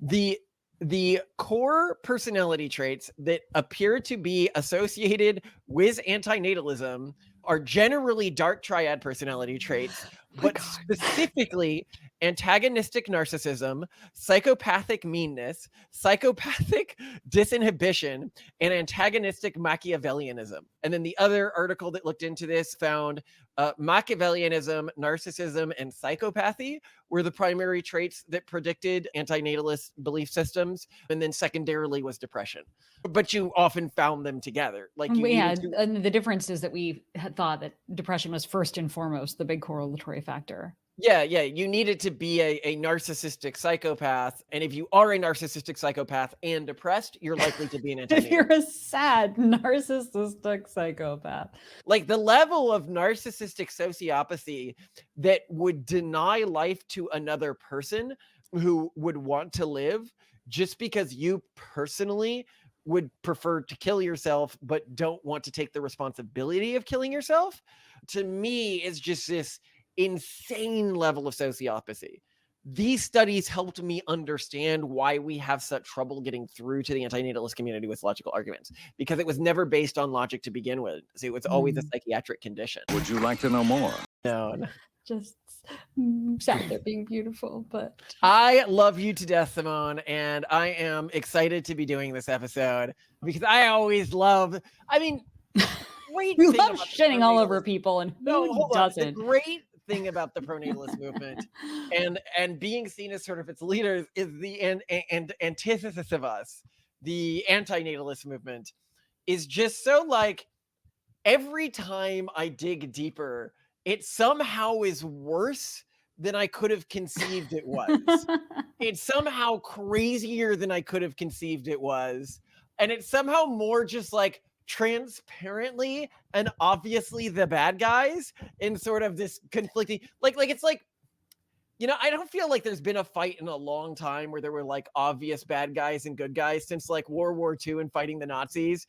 the core personality traits that appear to be associated with antinatalism are generally dark triad personality traits, Oh my but God. specifically antagonistic narcissism, psychopathic meanness, psychopathic disinhibition, and antagonistic Machiavellianism. And then the other article that looked into this found Machiavellianism, narcissism, and psychopathy were the primary traits that predicted antinatalist belief systems. And then secondarily was depression. But you often found them together. Like you Yeah, needed to. and the difference is that we had thought that depression was first and foremost the big correlatory factor. Yeah, you needed to be a narcissistic psychopath. And if you are a narcissistic psychopath and depressed, you're likely to be an If you're antinatalist. a sad narcissistic psychopath. Like the level of narcissistic sociopathy that would deny life to another person who would want to live just because you personally would prefer to kill yourself but don't want to take the responsibility of killing yourself, to me is just this insane level of sociopathy. These studies helped me understand why we have such trouble getting through to the antinatalist community with logical arguments, because it was never based on logic to begin with. So it was always a psychiatric condition. Would you like to know more? No. Just sat there being beautiful, but I love you to death, Simone, and I am excited to be doing this episode because I always love, great you thing love about the shitting all over pronatalist- people, and No, who hold on. The doesn't? great thing about the pronatalist movement and being seen as sort of its leaders is the antithesis of us. The antinatalist movement is just so like every time I dig deeper, it somehow is worse than I could have conceived it was. It's somehow crazier than I could have conceived it was. And it's somehow more just like transparently and obviously the bad guys in sort of this conflicting, like it's like, I don't feel like there's been a fight in a long time where there were like obvious bad guys and good guys since like World War II and fighting the Nazis.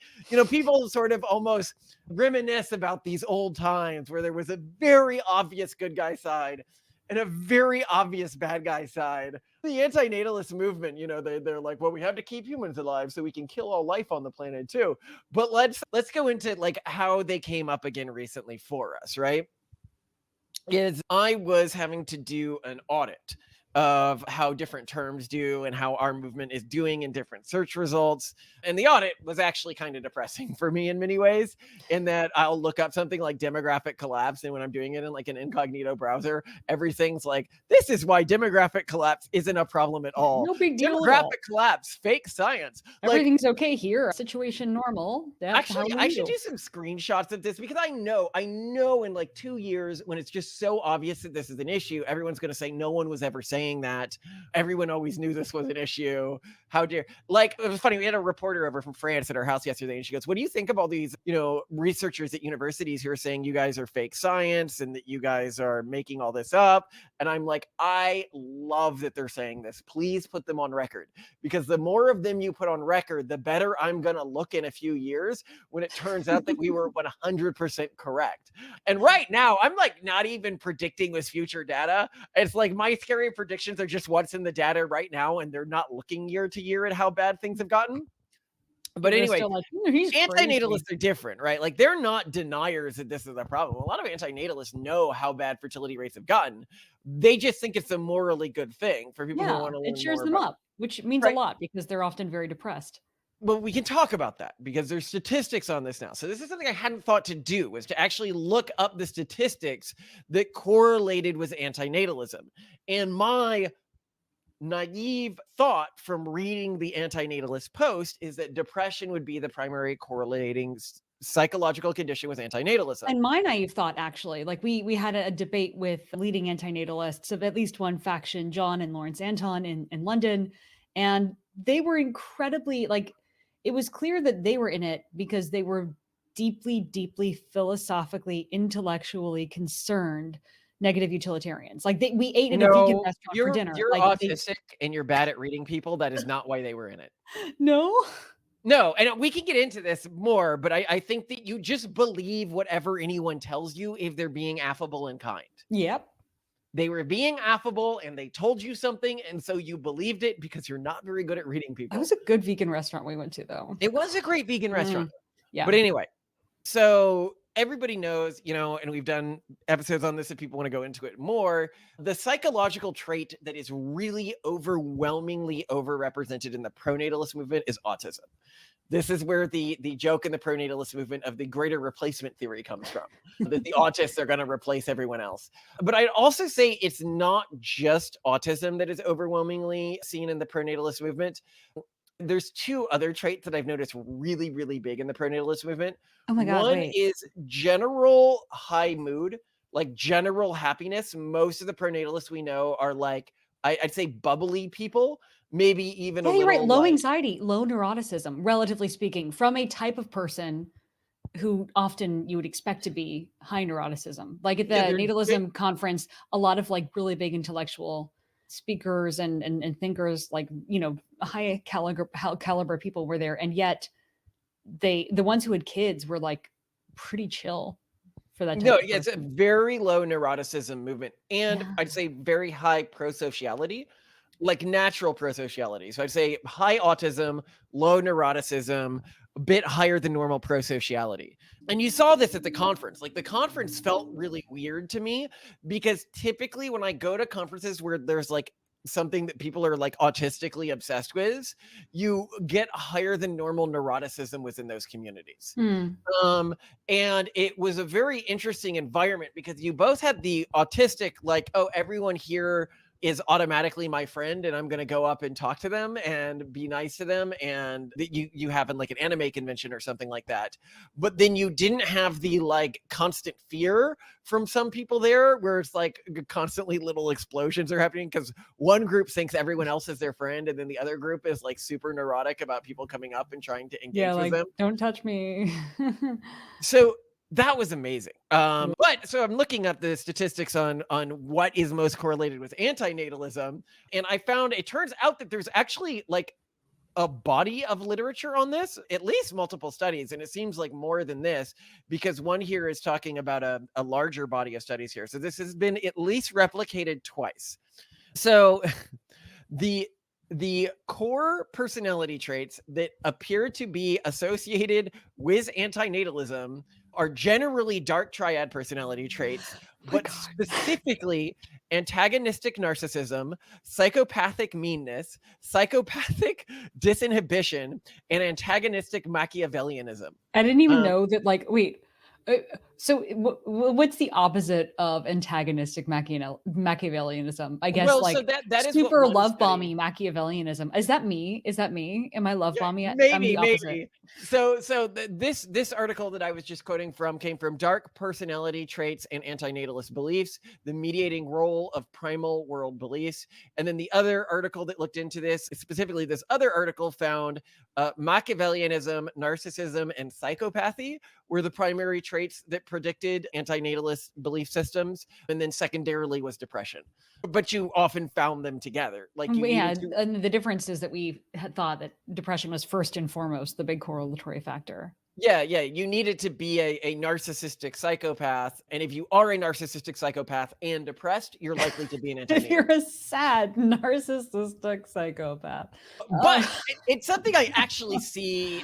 People sort of almost reminisce about these old times where there was a very obvious good guy side and a very obvious bad guy side. The antinatalist movement, they're like, well, we have to keep humans alive so we can kill all life on the planet too. But let's go into like how they came up again recently for us, right? Is I was having to do an audit of how different terms do and how our movement is doing in different search results. And the audit was actually kind of depressing for me in many ways, in that I'll look up something like demographic collapse. And when I'm doing it in like an incognito browser, everything's like, this is why demographic collapse isn't a problem at all. No big deal at all. Demographic collapse, fake science. Everything's okay here. Situation normal. Actually, I should do some screenshots of this because I know in like 2 years when it's just so obvious that this is an issue, everyone's going to say no one was ever saying that. Everyone always knew this was an issue. How dare, like, it was funny. We had a reporter over from France at our house yesterday and she goes, what do you think of all these, researchers at universities who are saying you guys are fake science and that you guys are making all this up? And I'm like, I love that they're saying this. Please put them on record, because the more of them you put on record, the better I'm going to look in a few years when it turns out that we were 100% correct. And right now, I'm like not even predicting with future data. It's like my scary predictions are just what's in the data right now, and they're not looking year to year at how bad things have gotten. But anyway, like, he's antinatalists crazy. are different, right? Like they're not deniers that this is a problem. A lot of antinatalists know how bad fertility rates have gotten. They just think it's a morally good thing for people who want to learn it cheers more them about up, which means Right. a lot because they're often very depressed. But we can talk about that because there's statistics on this now. So this is something I hadn't thought to do, was to actually look up the statistics that correlated with antinatalism. And my naive thought from reading the antinatalist post is that depression would be the primary correlating psychological condition with antinatalism. And my naive thought, actually, like we had a debate with leading antinatalists of at least one faction, John and Lawrence Anton in London, and they were incredibly, like, it was clear that they were in it because they were deeply, deeply philosophically, intellectually concerned negative utilitarians. Like we ate in a vegan restaurant for dinner. You're Like autistic and you're bad at reading people. That is not why they were in it. No. No, and we can get into this more, but I think that you just believe whatever anyone tells you if they're being affable and kind. Yep. They were being affable and they told you something, and so you believed it because you're not very good at reading It people. was a good vegan restaurant we went to, though. It was a great vegan restaurant. Yeah. But anyway, so everybody knows, and we've done episodes on this if people want to go into it more. The psychological trait that is really overwhelmingly overrepresented in the pronatalist movement is autism. This is where the joke in the pronatalist movement of the greater replacement theory comes from, that the autists are going to replace everyone else. But I'd also say it's not just autism that is overwhelmingly seen in the pronatalist movement. There's two other traits that I've noticed really, really big in the pronatalist movement. Oh my God, One wait. is general high mood, like general happiness. Most of the pronatalists we know are like, I'd say bubbly people, maybe even a Yeah, you're right. little Low like, anxiety, low neuroticism, relatively speaking, from a type of person who often you would expect to be high neuroticism. Like at the yeah, they're natalism conference, a lot of like really big intellectual speakers and thinkers, like, high caliber people were there. And yet the ones who had kids were like pretty chill for that type no, of yeah, it's a person. very low neuroticism movement, and Yeah. I'd say very high prosociality, like natural prosociality. So I'd say high autism, low neuroticism, a bit higher than normal prosociality. And you saw this at the conference. Like the conference felt really weird to me because typically when I go to conferences where there's like something that people are like autistically obsessed with, you get higher than normal neuroticism within those communities. Hmm. And it was a very interesting environment because you both had the autistic, like, oh, everyone here is automatically my friend and I'm going to go up and talk to them and be nice to them, and that you have in like an anime convention or something like that. But then you didn't have the like constant fear from some people there where it's like constantly little explosions are happening because one group thinks everyone else is their friend and then the other group is like super neurotic about people coming up and trying to Yeah, engage with like, them. don't touch me. So that was amazing. But so I'm looking at the statistics on what is most correlated with antinatalism, and I found it turns out that there's actually like a body of literature on this, at least multiple studies, and it seems like more than this because one here is talking about a larger body of studies here. So this has been at least replicated twice. So the core personality traits that appear to be associated with antinatalism are generally dark triad personality traits, My but God. specifically antagonistic narcissism, psychopathic meanness, psychopathic disinhibition, and antagonistic Machiavellianism. I didn't even Um, know that, like, wait. So what's the opposite of antagonistic Machiavellianism? I guess well, so like that is what super one love study. bomby Machiavellianism. Is that me? Is that me? Am I love Yeah, bomby? I'm the maybe, opposite. maybe. This article that I was just quoting from came from Dark Personality Traits and Antinatalist Beliefs: The Mediating Role of Primal World Beliefs. And then the other article that looked into this, specifically this other article, found Machiavellianism, narcissism, and psychopathy were the primary traits that predicted antinatalist belief systems. And then secondarily was depression. But you often found them together. Like you Yeah, needed to. and the difference is that we had thought that depression was first and foremost the big correlatory factor. Yeah, yeah. You needed to be a narcissistic psychopath. And if you are a narcissistic psychopath and depressed, you're likely to be an If you're antinatalist. a sad narcissistic psychopath. But it's something I actually see.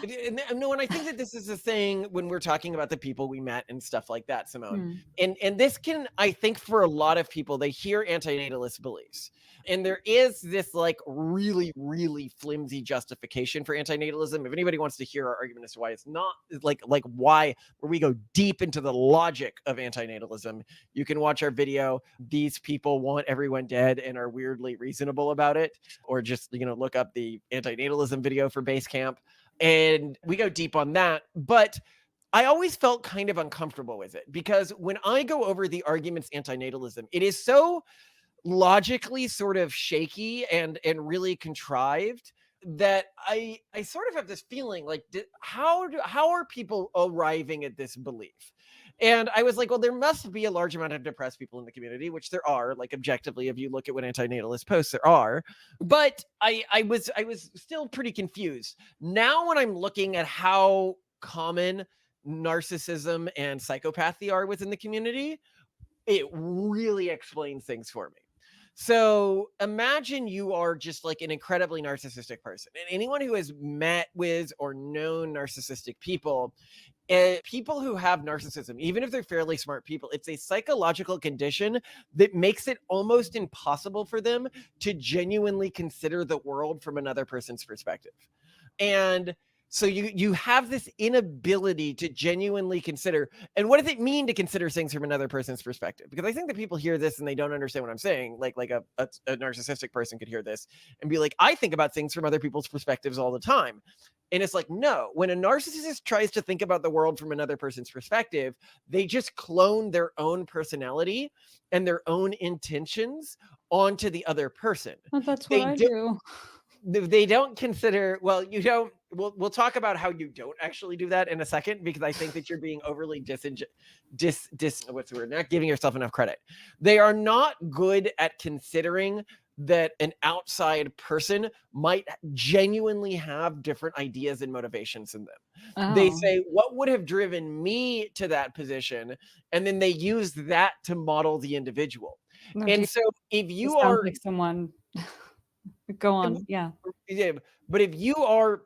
No, and I think that this is the thing when we're talking about the people we met and stuff like that, Simone. Hmm. And this can, I think, for a lot of people, they hear antinatalist beliefs. And there is this like really, really flimsy justification for antinatalism. If anybody wants to hear our argument as to why it's not like why, where we go deep into the logic of antinatalism, you can watch our video. These people want everyone dead and are weirdly reasonable about it, or just look up the antinatalism video for Basecamp, and we go deep on that. But I always felt kind of uncomfortable with it because when I go over the arguments antinatalism, it is so logically sort of shaky and really contrived that I sort of have this feeling like how are people arriving at this belief? And I was like, well, there must be a large amount of depressed people in the community, which there are, like objectively, if you look at what antinatalists post, there are. But I was still pretty confused. Now when I'm looking at how common narcissism and psychopathy are within the community, it really explains things for me. So imagine you are just like an incredibly narcissistic person, and anyone who has met with or known narcissistic people, people who have narcissism, even if they're fairly smart people, it's a psychological condition that makes it almost impossible for them to genuinely consider the world from another person's perspective. And so you have this inability to genuinely consider, and what does it mean to consider things from another person's perspective? Because I think that people hear this and they don't understand what I'm saying. Like a narcissistic person could hear this and be like, I think about things from other people's perspectives all the time. And it's like, no, when a narcissist tries to think about the world from another person's perspective, they just clone their own personality and their own intentions onto the other person. Well, that's what They I do do. they don't consider, well, you don't, we'll talk about how you don't actually do that in a second, because I think that you're being overly what's the word, not giving yourself enough credit. They are not good at considering that an outside person might genuinely have different ideas and motivations in them. They Oh, say, what would have driven me to that position? And then they use that to model the individual. no, And so if this you sounds are, like someone. Go on. Yeah. yeah, but if you are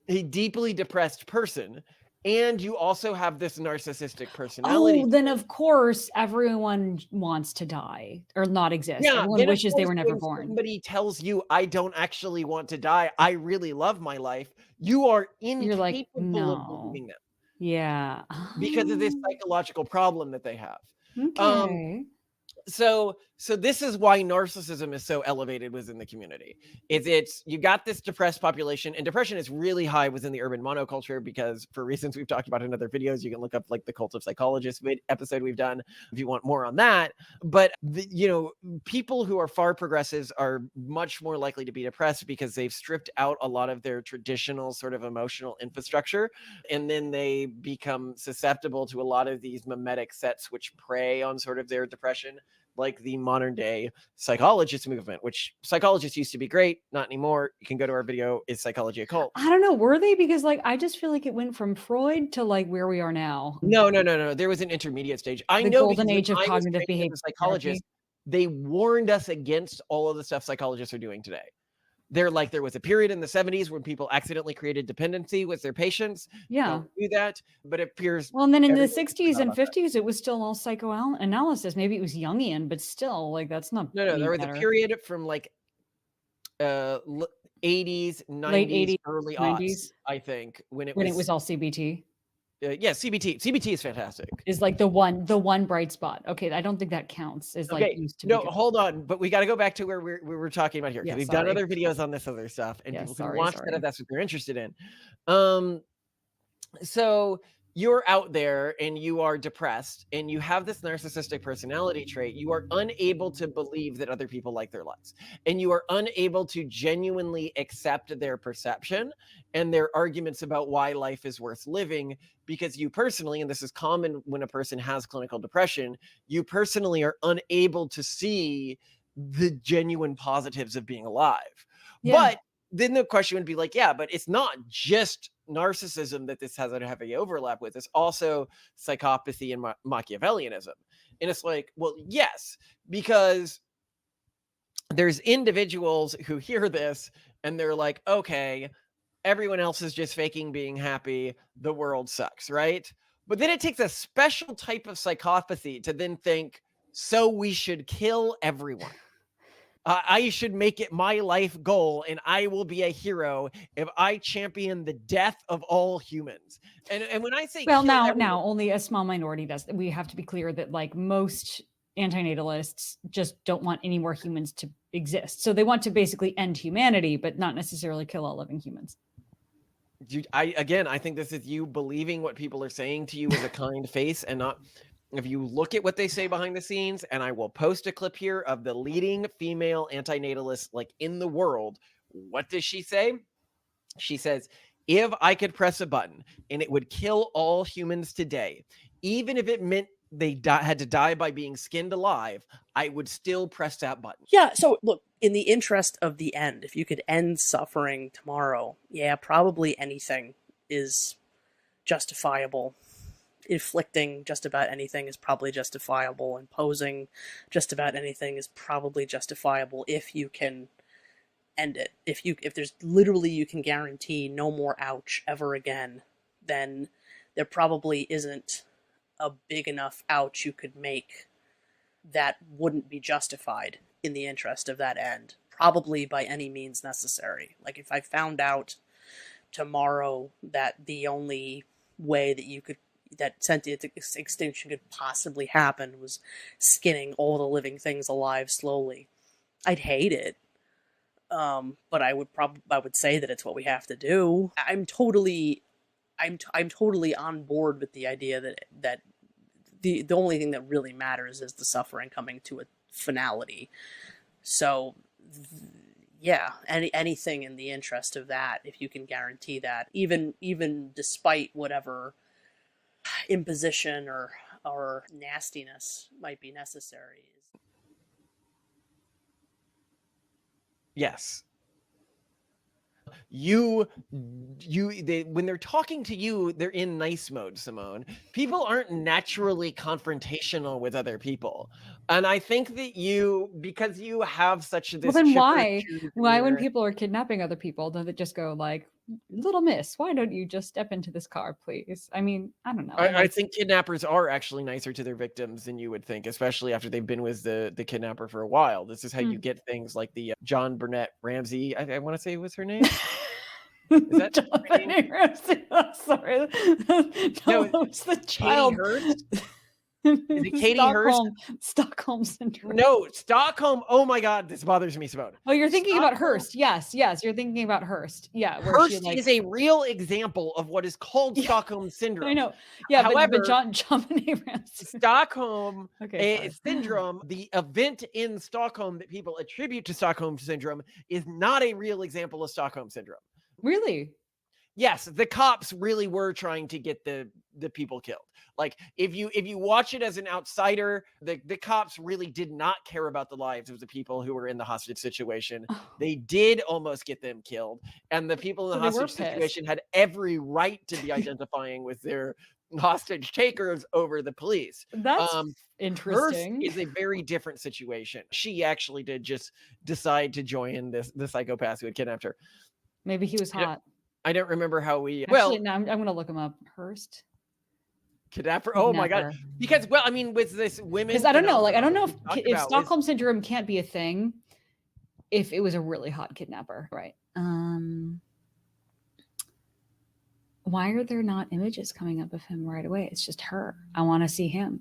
a deeply depressed person and you also have this narcissistic personality, Oh, then of course everyone wants to die or not exist. yeah, Everyone then of wishes they course were never when born. somebody tells you, I don't actually want to die, I really love my life, you are You're like, incapable of no. believing them Yeah. because of this psychological problem that they have. Um, Okay. so this is why narcissism is so elevated within the community. It's you got this depressed population, and depression is really high within the urban monoculture, because for reasons we've talked about in other videos. You can look up like the Cult of Psychologists episode we've done if you want more on that. But people who are far progressives are much more likely to be depressed because they've stripped out a lot of their traditional sort of emotional infrastructure, and then they become susceptible to a lot of these mimetic sets which prey on sort of their depression, like the modern day psychologist movement, which psychologists used to be great, not anymore. You can go to our video, Is Psychology a Cult? I don't know. Were they? Because like I just feel like it went from Freud to like where we are now. No. There was an intermediate stage. I The know because golden when age of I was cognitive training as behavior a therapy. psychologist, they warned us against all of the stuff psychologists are doing today. They're like, there was a period in the 70s when people accidentally created dependency with their patients. Yeah. Don't do that. But it appears Well, and then in the everybody 60s forgot and about that. 50s, it was still all psychoanalysis. Maybe it was Jungian, but still, like that's not No, any there was a better. period from like 80s, Late 90s, 80s, early aughts, 90s, I think, when it when it was was all CBT. yeah, CBT is fantastic. Is like the one bright spot. Okay, I don't think that counts. Is like Okay, used to be no, good. hold on, but we got to go back to where we were talking about here, because Yeah, we've done sorry. other videos on this other stuff, and Yeah, people can sorry, watch that if sorry. that's what they're interested in. Um, so you're out there and you are depressed and you have this narcissistic personality trait. You are unable to believe that other people like their lives, and you are unable to genuinely accept their perception and their arguments about why life is worth living, because you personally, and this is common when a person has clinical depression, you personally are unable to see the genuine positives of being alive. Yeah. But then the question would be like, yeah, but it's not just narcissism that this has a heavy overlap with. It's also psychopathy and Machiavellianism. And it's like, well, yes, because there's individuals who hear this and they're like, okay, everyone else is just faking being happy. The world sucks, right? But then it takes a special type of psychopathy to then think, so we should kill everyone. I should make it my life goal, and I will be a hero if I champion the death of all humans. And when I say Well, kill now everyone, only a small minority does. We have to be clear that like most antinatalists just don't want any more humans to exist. So they want to basically end humanity, but not necessarily kill all living humans. I think this is you believing what people are saying to you with a kind face, and not. If you look at what they say behind the scenes, and I will post a clip here of the leading female antinatalist like in the world. What does she say? She says, if I could press a button and it would kill all humans today, even if it meant they had to die by being skinned alive, I would still press that button. Yeah, so look, in the interest of the end, if you could end suffering tomorrow, yeah, probably anything is justifiable inflicting just about anything is probably justifiable. Imposing just about anything is probably justifiable if you can end it. If there's literally, you can guarantee no more ouch ever again, then there probably isn't a big enough ouch you could make that wouldn't be justified in the interest of that end, probably by any means necessary. Like if I found out tomorrow that the only way that sentient extinction could possibly happen was skinning all the living things alive slowly, I'd hate it. But I would say that it's what we have to do. I'm totally on board with the idea that the only thing that really matters is the suffering coming to a finality. So yeah, anything in the interest of that, if you can guarantee that, even despite whatever imposition or nastiness might be necessary. Yes. When they're talking to you, they're in nice mode, Simone. People aren't naturally confrontational with other people. And I think that because you have such this. Well, then why when people are kidnapping other people, don't they just go like, little miss, why don't you just step into this car, please? I mean, I don't know. I think kidnappers are actually nicer to their victims than you would think, especially after they've been with the kidnapper for a while. This is how you get things like the John Burnett Ramsey, I want to say was her name. Is that Jonathan Ramsey? Oh, sorry. No, it was the child. Katie Hurst? Is it Katie Hurst? Stockholm syndrome. No, Stockholm. Oh my God, this bothers me, Simone. Oh, you're thinking about Hurst. Yes, you're thinking about Hurst. Yeah, Hurst is a real example of what is called Stockholm syndrome. I know. Yeah, however, but John Ramsey. Stockholm syndrome, the event in Stockholm that people attribute to Stockholm syndrome, is not a real example of Stockholm syndrome. Really? Yes, the cops really were trying to get the people killed. Like if you watch it as an outsider, the cops really did not care about the lives of the people who were in the hostage situation. They did almost get them killed, and the people in the hostage situation had every right to be identifying with their hostage takers over the police. That's interesting. Hers is a very different situation. She actually did just decide to join the psychopath who had kidnapped her. Maybe he was hot. I don't remember how we. Actually, no, I'm going to look him up. Hurst. Kidnapper. Oh my God! Because with this women. Because I don't know. Like I don't know if Stockholm syndrome can't be a thing if it was a really hot kidnapper, right? Why are there not images coming up of him right away? It's just her. I want to see him.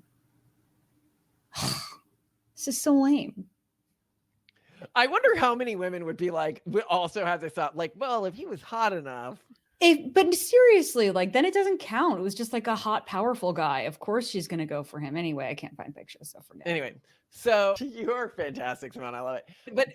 This is so lame. I wonder how many women would be like, would also have this thought, like, well, if he was hot enough. But seriously, like, then it doesn't count. It was just like a hot, powerful guy. Of course she's going to go for him anyway. I can't find pictures, so forget. Anyway, so you're fantastic, Simone. I love it. But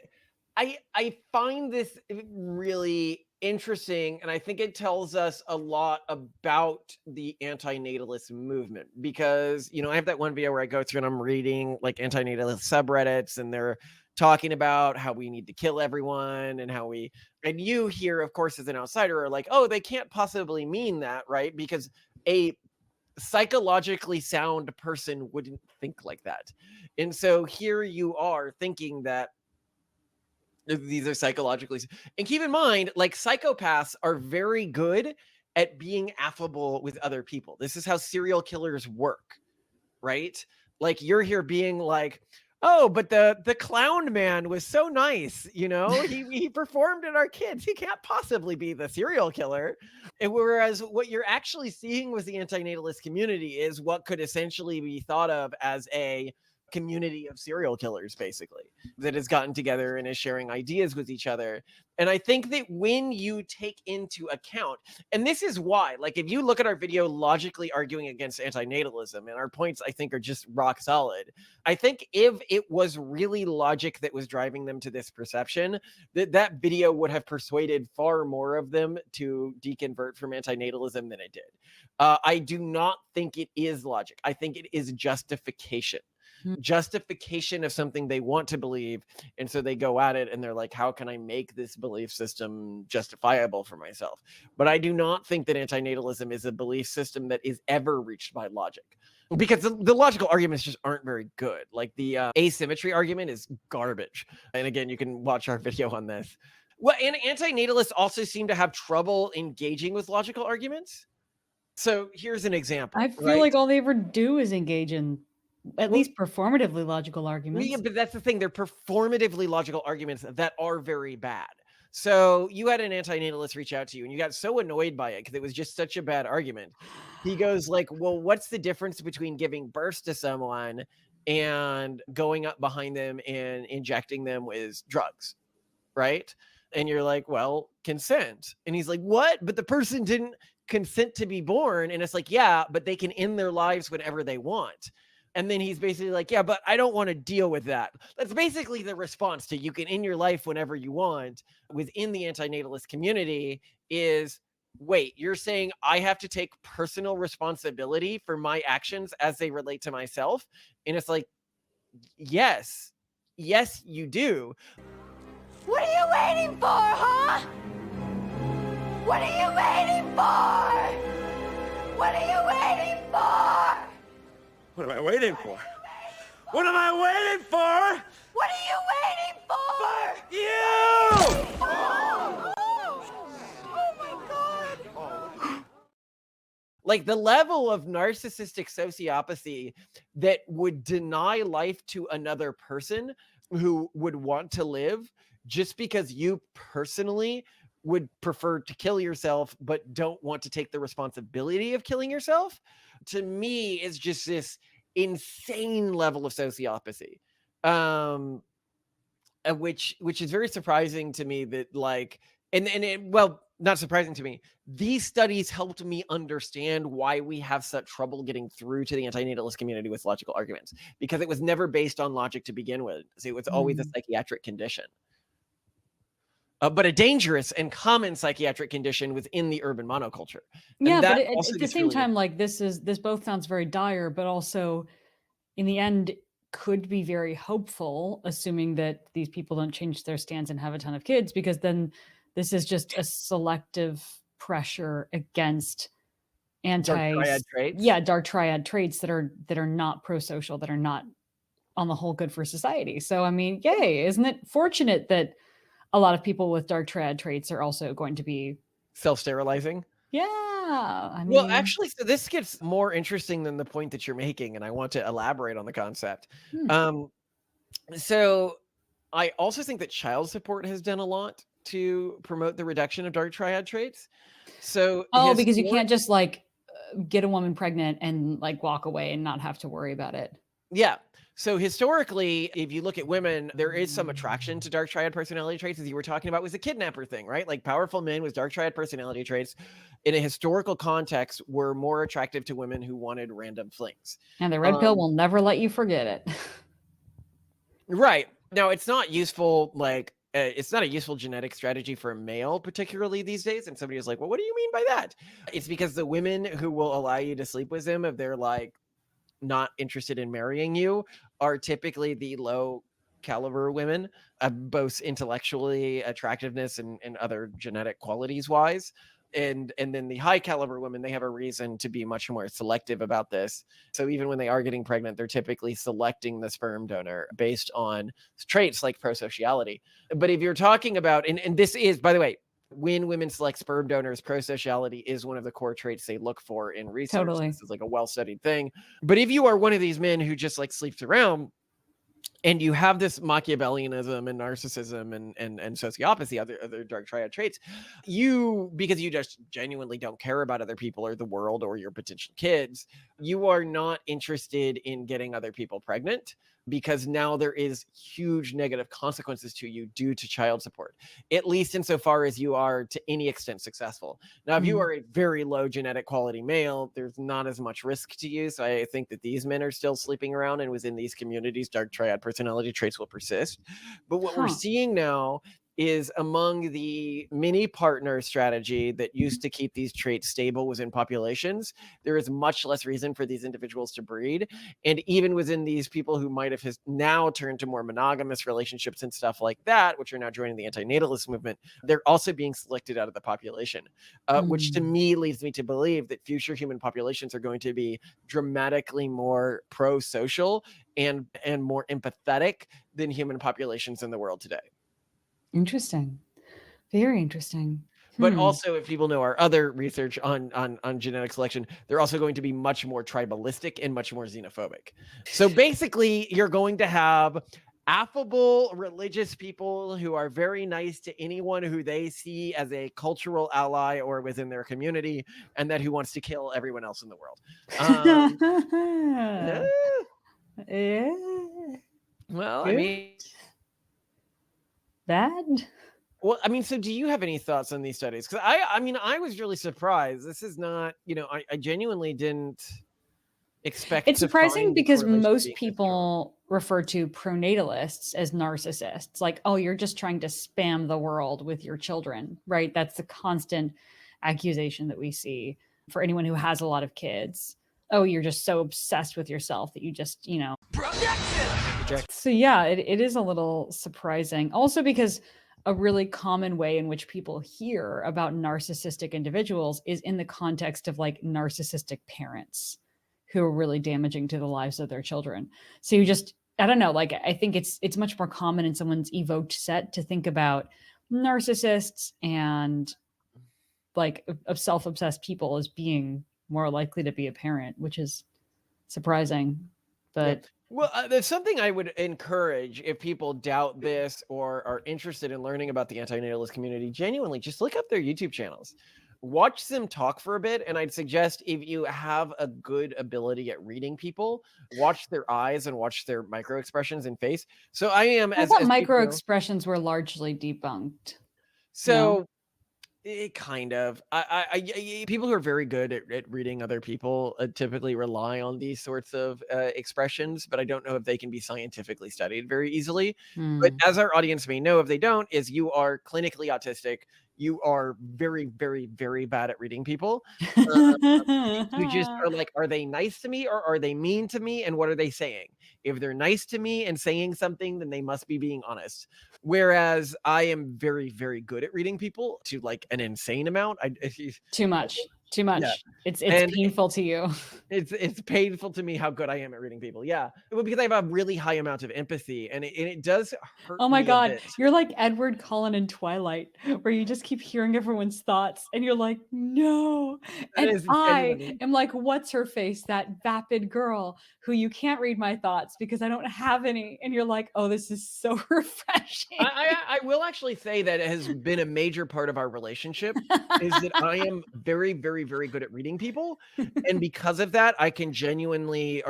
I find this really interesting, and I think it tells us a lot about the anti-natalist movement, because, I have that one video where I go through and I'm reading like anti-natalist subreddits, and they're talking about how we need to kill everyone and you here, of course, as an outsider are like, oh, they can't possibly mean that, right? Because a psychologically sound person wouldn't think like that. And so here you are thinking that these are psychologically, and keep in mind, like, psychopaths are very good at being affable with other people. This is how serial killers work, right? Like, you're here being like, oh, but the clown man was so nice, he performed at our kids. He can't possibly be the serial killer. And whereas what you're actually seeing with the anti-natalist community is what could essentially be thought of as a community of serial killers, basically, that has gotten together and is sharing ideas with each other. And I think that when you take into account, and this is why, like, if you look at our video logically arguing against anti-natalism, and our points, I think, are just rock solid. I think if it was really logic that was driving them to this perception, that video would have persuaded far more of them to deconvert from anti-natalism than it did. I do not think it is logic. I think it is justification. justification of something they want to believe. And so they go at it and they're like, how can I make this belief system justifiable for myself? But I do not think that antinatalism is a belief system that is ever reached by logic, because the logical arguments just aren't very good. Like the asymmetry argument is garbage. And again, you can watch our video on this. Well, and antinatalists also seem to have trouble engaging with logical arguments. So here's an example. I feel like all they ever do is engage in at least performatively logical arguments. Yeah, but that's the thing. They're performatively logical arguments that are very bad. So you had an antinatalist reach out to you and you got so annoyed by it because it was just such a bad argument. He goes like, well, what's the difference between giving birth to someone and going up behind them and injecting them with drugs, right? And you're like, well, consent. And he's like, what? But the person didn't consent to be born. And it's like, yeah, but they can end their lives whenever they want. And then he's basically like, yeah, but I don't want to deal with that. That's basically the response to you can end your life whenever you want within the antinatalist community is, wait, you're saying I have to take personal responsibility for my actions as they relate to myself? And it's like, yes, you do. What are you waiting for, huh? What are you waiting for? What are you waiting for? What am I waiting for? What am I waiting for? What are you waiting for? Fuck you! Oh my God. Like the level of narcissistic sociopathy that would deny life to another person who would want to live just because you personally would prefer to kill yourself but don't want to take the responsibility of killing yourself, to me is just this insane level of sociopathy, which is very surprising to me that like, well, not surprising to me. These studies helped me understand why we have such trouble getting through to the antinatalist community with logical arguments, because it was never based on logic to begin with. So it was always a psychiatric condition. But a dangerous and common psychiatric condition within the urban monoculture. And Yeah, but that at also the gets same really- time, like this both sounds very dire, but also in the end could be very hopeful, assuming that these people don't change their stance and have a ton of kids, because then this is just a selective pressure against Dark triad traits. Yeah, dark triad traits that are not pro-social, that are not on the whole good for society. So I mean, yay, isn't it fortunate that a lot of people with dark triad traits are also going to be self-sterilizing? Yeah. I mean, Well, actually, so this gets more interesting than the point that you're making, and I want to elaborate on the concept. So I also think that child support has done a lot to promote the reduction of dark triad traits. So because you can't just like get a woman pregnant and like walk away and not have to worry about it. Yeah. So historically, if you look at women, there is some attraction to dark triad personality traits, as you were talking about, was the kidnapper thing, right? Like powerful men with dark triad personality traits in a historical context were more attractive to women who wanted random flings. And the red pill will never let you forget it. Right. Now, it's not useful, like, it's not a useful genetic strategy for a male, particularly these days. And somebody was like, well, what do you mean by that? It's because the women who will allow you to sleep with them, if they're like not interested in marrying you, are typically the low caliber women, both intellectually, attractiveness, and other genetic qualities wise. And then the high caliber women, they have a reason to be much more selective about this. So even when they are getting pregnant, they're typically selecting the sperm donor based on traits like prosociality. But if you're talking about, and this is, by the way, when women select sperm donors, prosociality is one of the core traits they look for in research. Totally. This is like a well-studied thing. But if you are one of these men who just like sleeps around, and you have this Machiavellianism and narcissism and sociopathy, other dark triad traits, because you just genuinely don't care about other people or the world or your potential kids, you are not interested in getting other people pregnant, because now there is huge negative consequences to you due to child support, at least insofar as you are to any extent successful. Now, if you are a very low genetic quality male, there's not as much risk to you. So I think that these men are still sleeping around, and within these communities, dark triad personality traits will persist. But what we're seeing now is among the mini partner strategy that used to keep these traits stable within populations, there is much less reason for these individuals to breed. And even within these people who might have now turned to more monogamous relationships and stuff like that, which are now joining the anti-natalist movement, they're also being selected out of the population, which to me leads me to believe that future human populations are going to be dramatically more pro-social and more empathetic than human populations in the world today. Interesting. Very interesting. But also, if people know our other research on genetic selection, they're also going to be much more tribalistic and much more xenophobic. So basically, you're going to have affable religious people who are very nice to anyone who they see as a cultural ally or within their community, and that who wants to kill everyone else in the world. Yeah. Well, Good. I mean, Bad. well, I mean, so do you have any thoughts on these studies? Because I mean, I was really surprised. This is not, I genuinely didn't expect. It's to surprising find the because correlation most being this strong. people refer to pronatalists as narcissists. Like, oh, you're just trying to spam the world with your children, right? That's the constant accusation that we see for anyone who has a lot of kids. Oh, you're just so obsessed with yourself that you just, Project. So yeah, it is a little surprising. Also because a really common way in which people hear about narcissistic individuals is in the context of like narcissistic parents who are really damaging to the lives of their children. So you just, I don't know, like I think it's much more common in someone's evoked set to think about narcissists and like of self-obsessed people as being more likely to be a parent, which is surprising. But Well, there's something I would encourage if people doubt this or are interested in learning about the anti-natalist community. Genuinely, just look up their YouTube channels, watch them talk for a bit, and I'd suggest if you have a good ability at reading people, watch their eyes and watch their micro expressions in face. So I am I as thought people micro know- expressions were largely debunked. So it kind of, people who are very good at reading other people typically rely on these sorts of expressions, but I don't know if they can be scientifically studied very easily. But as our audience may know, if they don't, is you are clinically autistic. You are very, very, very bad at reading people. You just are like, are they nice to me or are they mean to me? And what are they saying? If they're nice to me and saying something, then they must be being honest. Whereas I am very, very good at reading people to like an insane amount. Too much. Yeah. It's And painful to you. It's painful to me how good I am at reading people. Yeah. Well, because I have a really high amount of empathy and it does hurt Oh my me a God. bit. You're like Edward Cullen in Twilight, where you just keep hearing everyone's thoughts and you're like, no. That And is I genuinely- am like, what's her face? That vapid girl who you can't read my thoughts because I don't have any. And you're like, oh, this is so refreshing. I will actually say that it has been a major part of our relationship is that I am very, very, very good at reading people. And because of that, I can generally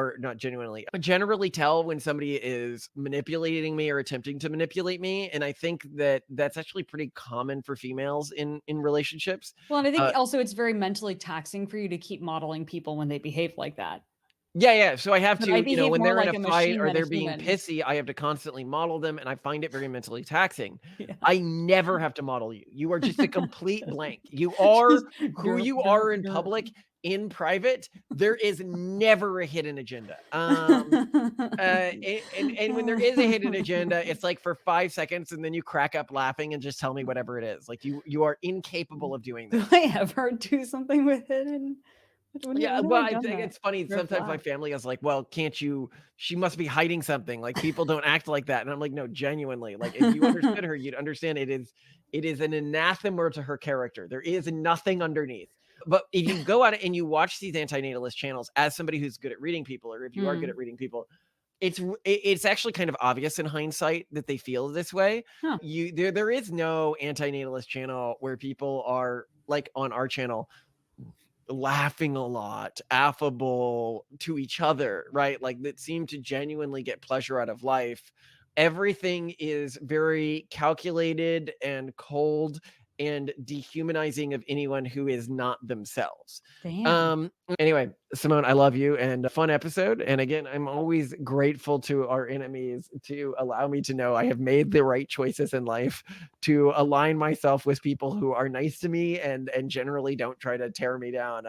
tell when somebody is manipulating me or attempting to manipulate me. And I think that that's actually pretty common for females in relationships. Well, and I think also it's very mentally taxing for you to keep modeling people when they behave like that. Yeah. So I have But to, I behave when more they're like in a a fight machine or than a they're being human. pissy, I have to constantly model them, and I find it very mentally taxing. Yeah. I never have to model you. You are just a complete blank. You are who you are in public. In private, there is never a hidden agenda. And when there is a hidden agenda, it's like for 5 seconds, and then you crack up laughing and just tell me whatever it is. Like you are incapable of doing Do that. I ever do something with it? And Yeah, when have well, I I done think that? it's funny. Red Sometimes my flag. family is like, "Well, can't you? She must be hiding something. Like people don't act like that." And I'm like, "No, genuinely. Like if you understood her, you'd understand it is an anathema to her character. There is nothing underneath." But if you go out and you watch these anti-natalist channels as somebody who's good at reading people, or if you are good at reading people, it's actually kind of obvious in hindsight that they feel this way. Huh. There is no anti-natalist channel where people are like on our channel laughing a lot, affable to each other, right? Like that seem to genuinely get pleasure out of life. Everything is very calculated and cold and dehumanizing of anyone who is not themselves. Damn. Anyway, Simone, I love you, and a fun episode. And again, I'm always grateful to our enemies to allow me to know I have made the right choices in life, to align myself with people who are nice to me and generally don't try to tear me down.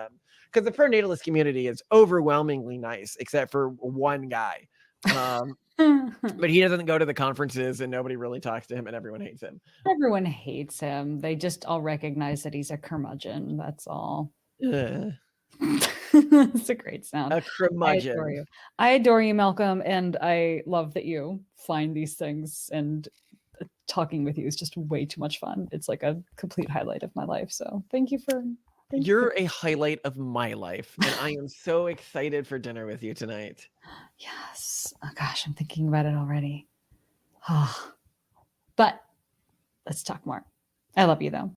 Because the pronatalist community is overwhelmingly nice, except for one guy. But he doesn't go to the conferences and nobody really talks to him and everyone hates him. Everyone hates him. They just all recognize that he's a curmudgeon. That's all. It's a great sound. A I adore curmudgeon. you. I adore you, Malcolm, and I love that you find these things, and talking with you is just way too much fun. It's like a complete highlight of my life. So thank you for You're a highlight of my life, and I am so excited for dinner with you tonight. Yes. Oh gosh, I'm thinking about it already. But let's talk more. I love you though.